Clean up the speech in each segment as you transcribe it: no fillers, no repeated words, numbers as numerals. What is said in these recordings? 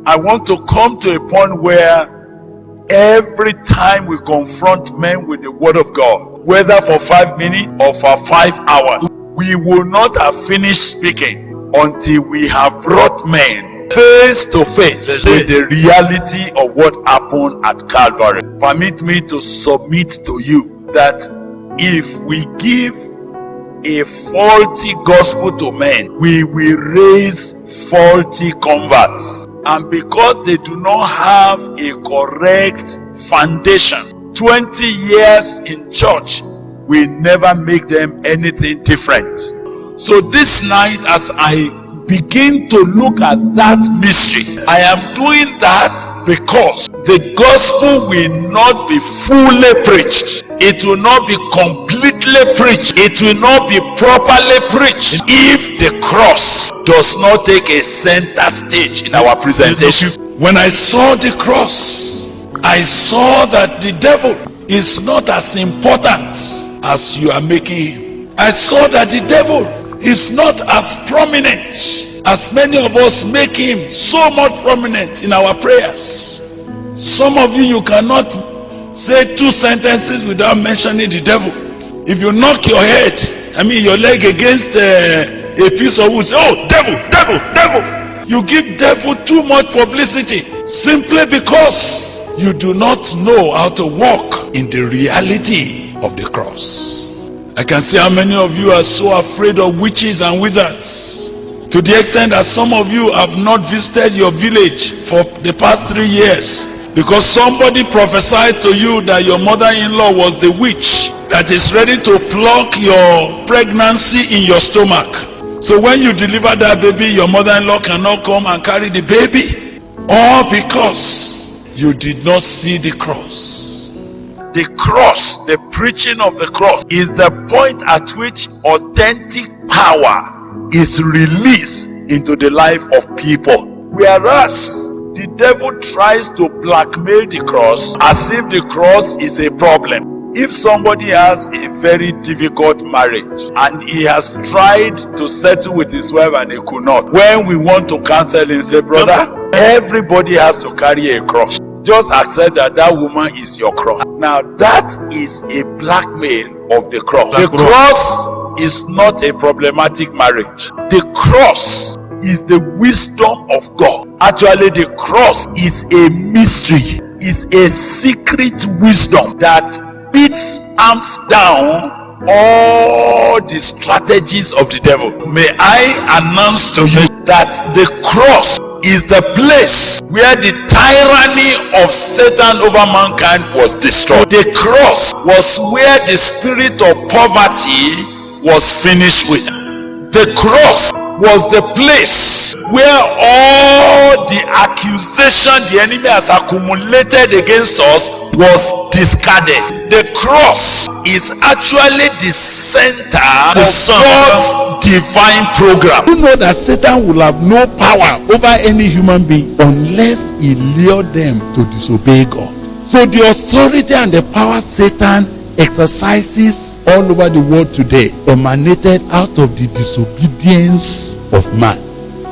I want to come to a point where every time we confront men with the word of God, whether for 5 minutes or for 5 hours, we will not have finished speaking until we have brought men face to face with the reality of what happened at Calvary. Permit me to submit to you that if we give a faulty gospel to men, we will raise faulty converts. And because they do not have a correct foundation, 20 years in church will never make them anything different. So this night, as I begin to look at that mystery, I am doing that because the gospel will not be fully preached. It will not be completely preached. It will not be properly preached if the cross does not take a center stage in our presentation. When I saw the cross, I saw that the devil is not as important as you are making him. I saw that the devil is not as prominent as many of us make him so much prominent in our prayers. Some of you cannot say 2 sentences without mentioning the devil. If you knock your head, your leg against a piece of wood, say, oh, devil, devil, devil. You give devil too much publicity simply because you do not know how to walk in the reality of the cross. I can see how many of you are so afraid of witches and wizards, to the extent that some of you have not visited your village for the past 3 years because somebody prophesied to you that your mother-in-law was the witch that is ready to pluck your pregnancy in your stomach. So when you deliver that baby, your mother-in-law cannot come and carry the baby, all because you did not see the cross. The cross, the preaching of the cross, is the point at which authentic power is released into the life of people. Whereas the devil tries to blackmail the cross as if the cross is a problem. If somebody has a very difficult marriage and he has tried to settle with his wife and he could not, when we want to counsel him, say, brother, everybody has to carry a cross. Just accept that that woman is your cross. Now that is a blackmail of the cross. The cross is not a problematic marriage. The cross is the wisdom of God. Actually, the cross is a mystery, is a secret wisdom that beats arms down all the strategies of the devil. May I announce to you that the cross is the place where the tyranny of Satan over mankind was destroyed. The cross was where the spirit of poverty was finished with. The cross was the place where all the accusation the enemy has accumulated against us was discarded. The cross is actually the center of God's divine program. You know that Satan will have no power over any human being unless he lured them to disobey God. So the authority and the power Satan exercises all over the world today emanated out of the disobedience of man.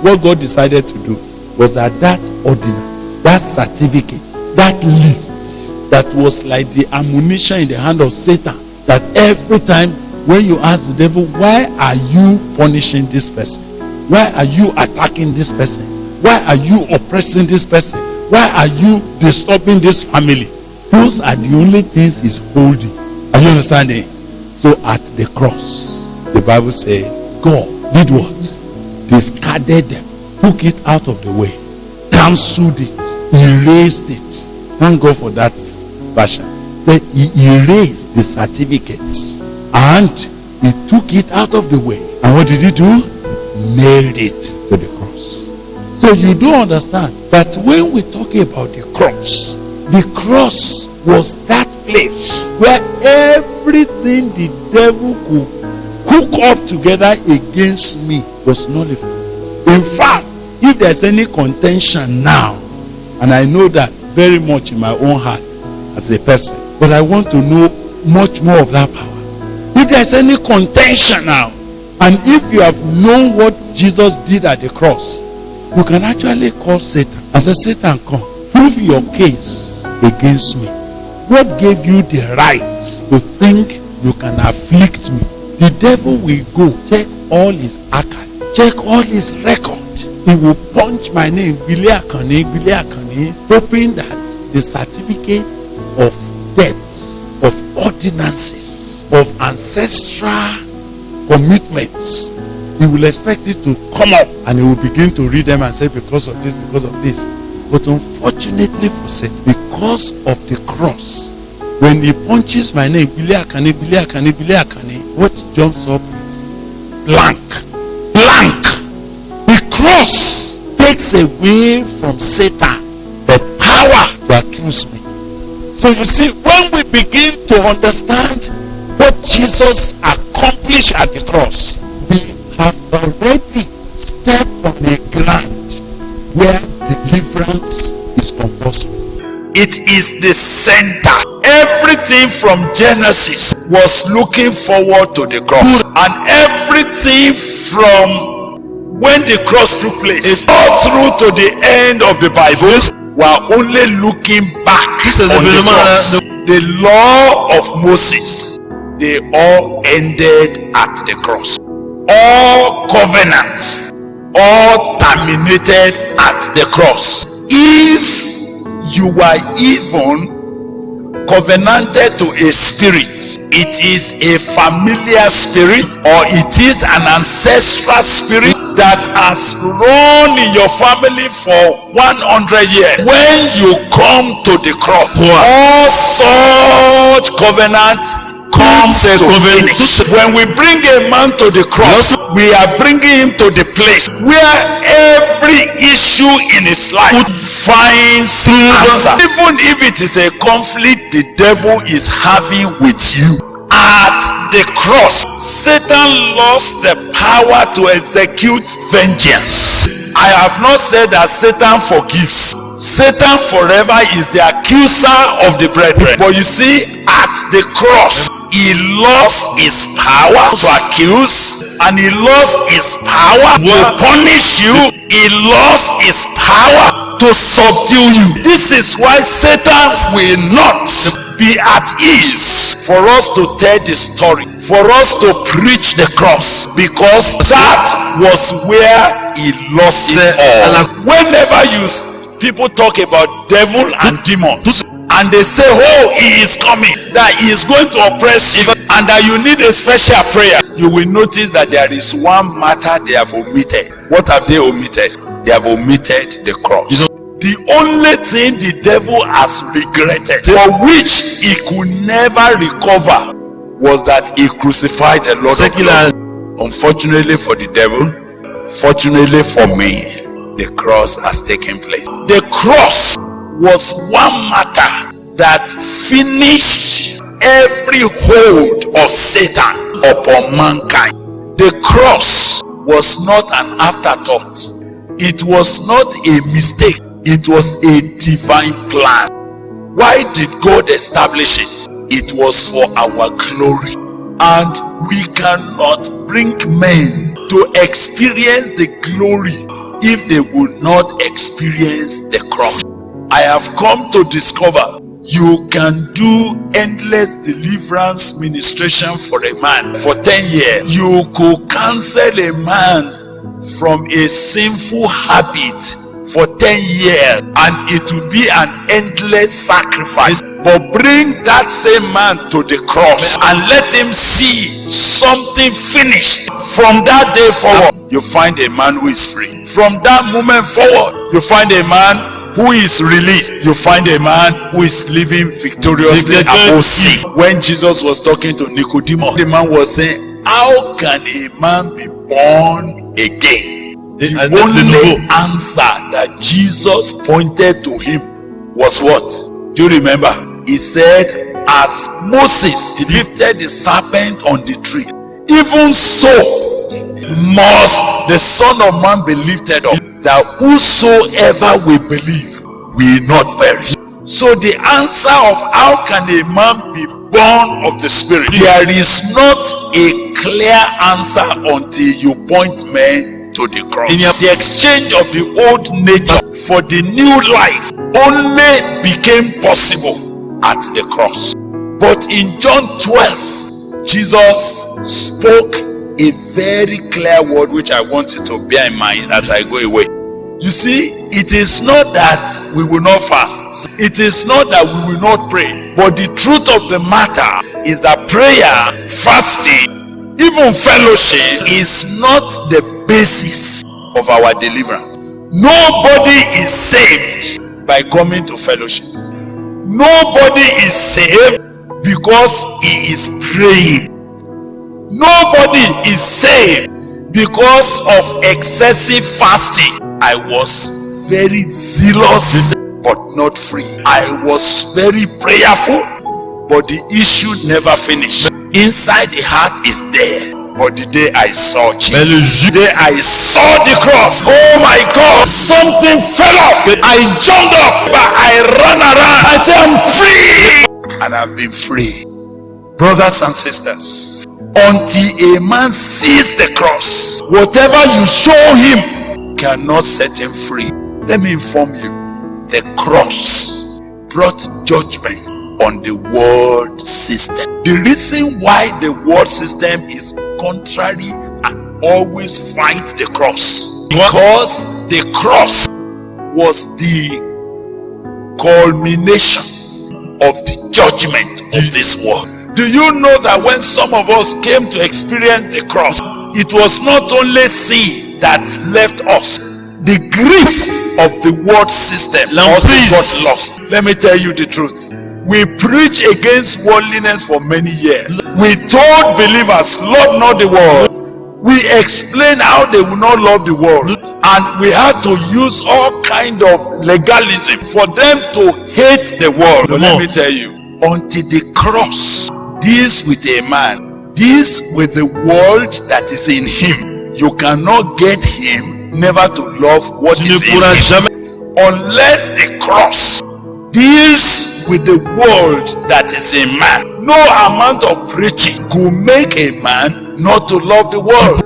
What God decided to do was that ordinance, that certificate, that list that was like the ammunition in the hand of Satan, that every time when you ask the devil, why are you punishing this person? Why are you attacking this person? Why are you oppressing this person? Why are you disturbing this family? Those are the only things he's holding. Are you understanding? So at the cross, the Bible says, God did what? Discarded them, took it out of the way, cancelled it, erased it. Thank God for that version. But he erased the certificate and he took it out of the way. And what did he do? Nailed it to the cross. So you do understand that when we talk about the cross was that place where everything the devil could cook up together against me was nullified. In fact, if there's any contention now, and I know that very much in my own heart as a person, but I want to know much more of that power. If there's any contention now, and if you have known what Jesus did at the cross, you can actually call Satan and say, Satan, come, prove your case against me. What gave you the right to think you can afflict me? The devil will go check all his archive, check all his record. He will punch my name, Gbile Akanni, Gbile Akanni, hoping that the certificate of debts, of ordinances, of ancestral commitments, he will expect it to come up, and he will begin to read them and say, because of this, because of this. But unfortunately for Satan, because of the cross, when he punches my name, Gbile Akanni, Gbile Akanni, Gbile Akanni, what jumps up is blank. Blank. The cross takes away from Satan the power to accuse me. So you see, when we begin to understand what Jesus accomplished at the cross, we have already stepped on a ground where deliverance is compulsory. It is the center. Everything from Genesis was looking forward to the cross, and everything from when the cross took place all through to the end of the Bible were only looking back on the cross. The law of Moses, they all ended at the cross. All covenants, all terminated at the cross. If you are even covenanted to a spirit, it is a familiar spirit or it is an ancestral spirit that has run in your family for 100 years. When you come to the cross, all such covenant comes to finish. When we bring a man to the cross, we are bringing him to the place where every issue in his life finds answer. Even if it is a conflict the devil is having with you, at the cross, Satan lost the power to execute vengeance. I have not said that Satan forgives. Satan forever is the accuser of the brethren. But you see, at the cross, he lost his power to accuse, and he lost his power to punish you. He lost his power to subdue you. This is why Satan will not be at ease for us to tell the story, for us to preach the cross, because that was where he lost it all. Whenever people talk about devil and demons, and they say, oh, he is coming, that he is going to oppress you, and that you need a special prayer, you will notice that there is one matter they have omitted. What have they omitted? They have omitted the cross. The only thing the devil has regretted, for which he could never recover, was that he crucified the Lord of Lords. Unfortunately for the devil, fortunately for me, the cross has taken place. The cross was one matter that finished every hold of Satan upon mankind. The cross was not an afterthought. It was not a mistake. It was a divine plan. Why did God establish it? It was for our glory. And we cannot bring men to experience the glory if they will not experience the cross. I have come to discover you can do endless deliverance ministration for a man for 10 years. You could cancel a man from a sinful habit for 10 years, and it will be an endless sacrifice. But bring that same man to the cross and let him see something finished. From that day forward, you find a man who is free. From that moment forward, you find a man who is released. You find a man who is living victoriously above sin. When Jesus was talking to Nicodemus, the man was saying, how can a man be born again? The only answer that Jesus pointed to him was what? Do you remember? He said, as Moses lifted the serpent on the tree, even so must the Son of Man be lifted up, that whosoever will believe will not perish. So the answer of how can a man be born of the Spirit, there is not a clear answer until you point men to the cross. The exchange of the old nature for the new life only became possible at the cross. But in John 12, Jesus spoke a very clear word which I want you to bear in mind as I go away. You see, it is not that we will not fast. It is not that we will not pray. But the truth of the matter is that prayer, fasting, even fellowship is not the basis of our deliverance. Nobody is saved by coming to fellowship. Nobody is saved because he is praying. Nobody is saved because of excessive fasting. I was very zealous but not free. I was very prayerful, but the issue never finished. Inside the heart is there. But the day I saw Jesus, the day I saw the cross, oh my God, something fell off. I jumped up, but I ran around. I said, I'm free. And I've been free. Brothers and sisters, until a man sees the cross, whatever you show him cannot set him free. Let me inform you, the cross brought judgment on the world system. The reason why the world system is contrary and always fight the cross, because the cross was the culmination of the judgment of this world. Do you know that when some of us came to experience the cross, it was not only sin that left us, the grip of the world system also got lost. Let me tell you the truth. We preach against worldliness for many years. We told believers, love not the world. We explained how they will not love the world, and we had to use all kind of legalism for them to hate the world. But let me tell you, until the cross deals with a man, deals with the world that is in him, you cannot get him never to love what is in him. Unless the cross deals with the world that is in man, no amount of preaching could make a man not to love the world.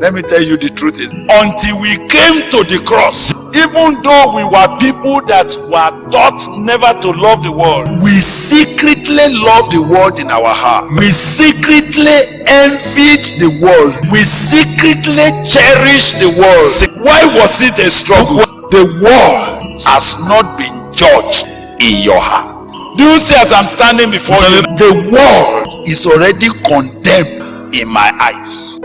Let me tell you the truth is, until we came to the cross, even though we were people that were taught never to love the world, we secretly loved the world in our heart. We secretly envied the world. We secretly cherished the world. Why was it a struggle? The world has not been judged in your heart. Do you see, as I'm standing before you, the world is already condemned in my eyes.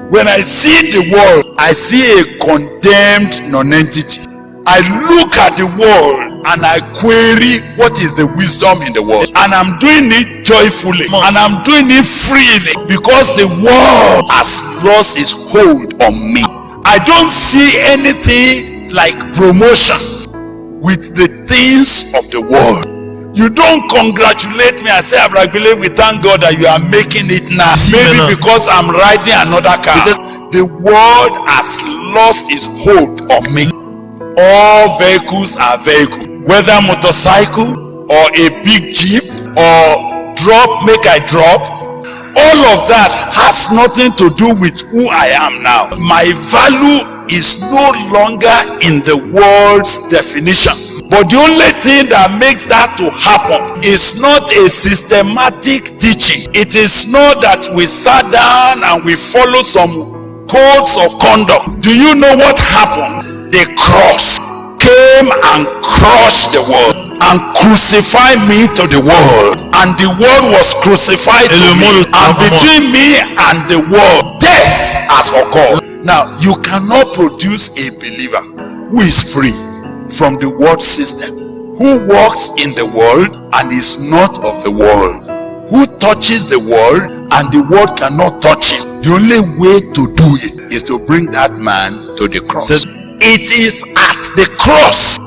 When I see the world, I see a condemned non-entity. I look at the world and I query what is the wisdom in the world. And I'm doing it joyfully. And I'm doing it freely because the world has lost its hold on me. I don't see anything like promotion with the things of the world. You don't congratulate me and say, Gbile, we thank God that you are making it now. Maybe because I'm riding another car. The world has lost its hold on me. All vehicles are vehicles. Whether motorcycle or a big jeep or drop, make I drop. All of that has nothing to do with who I am now. My value is no longer in the world's definition. But the only thing that makes that to happen is not a systematic teaching. It is not that we sat down and we follow some codes of conduct. Do you know what happened? The cross came and crushed the world and crucified me to the world, and the world was crucified to me, and between me and the world, death has occurred. Now, you cannot produce a believer who is free from the world system, who walks in the world and is not of the world, who touches the world and the world cannot touch him. The only way to do it is to bring that man to the cross. It is at the cross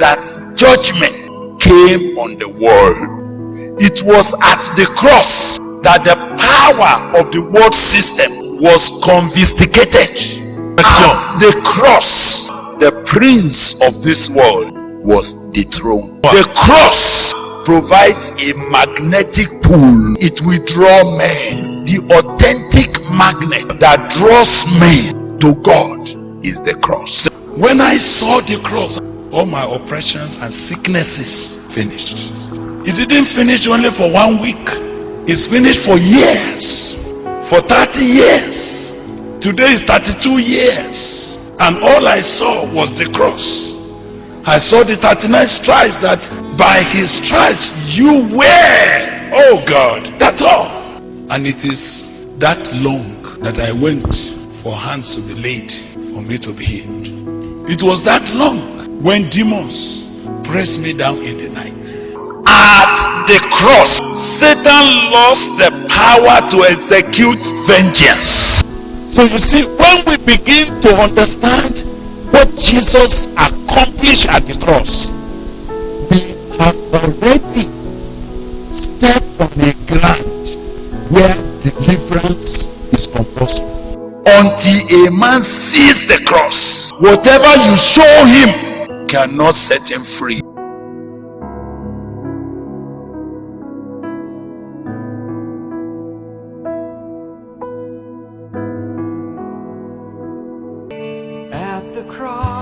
that judgment came on the world. It was at the cross that the power of the world system was confiscated. At the cross, the prince of this world was dethroned. The cross provides a magnetic pull. It will draw men. The authentic magnet that draws men to God is the cross. When I saw the cross, all my oppressions and sicknesses finished. It didn't finish only for 1 week. It's finished for years, for 30 years. Today is 32 years. And all I saw was the cross. I saw the 39 stripes, that by his stripes you were, oh God, that's all. And it is that long that I went for hands to be laid for me to be healed. It was that long when demons pressed me down in the night. At the cross, Satan lost the power to execute vengeance. So you see, when we begin to understand what Jesus accomplished at the cross, we have already stepped on a ground where deliverance is compulsory. Until a man sees the cross, whatever you show him cannot set him free. At the cross.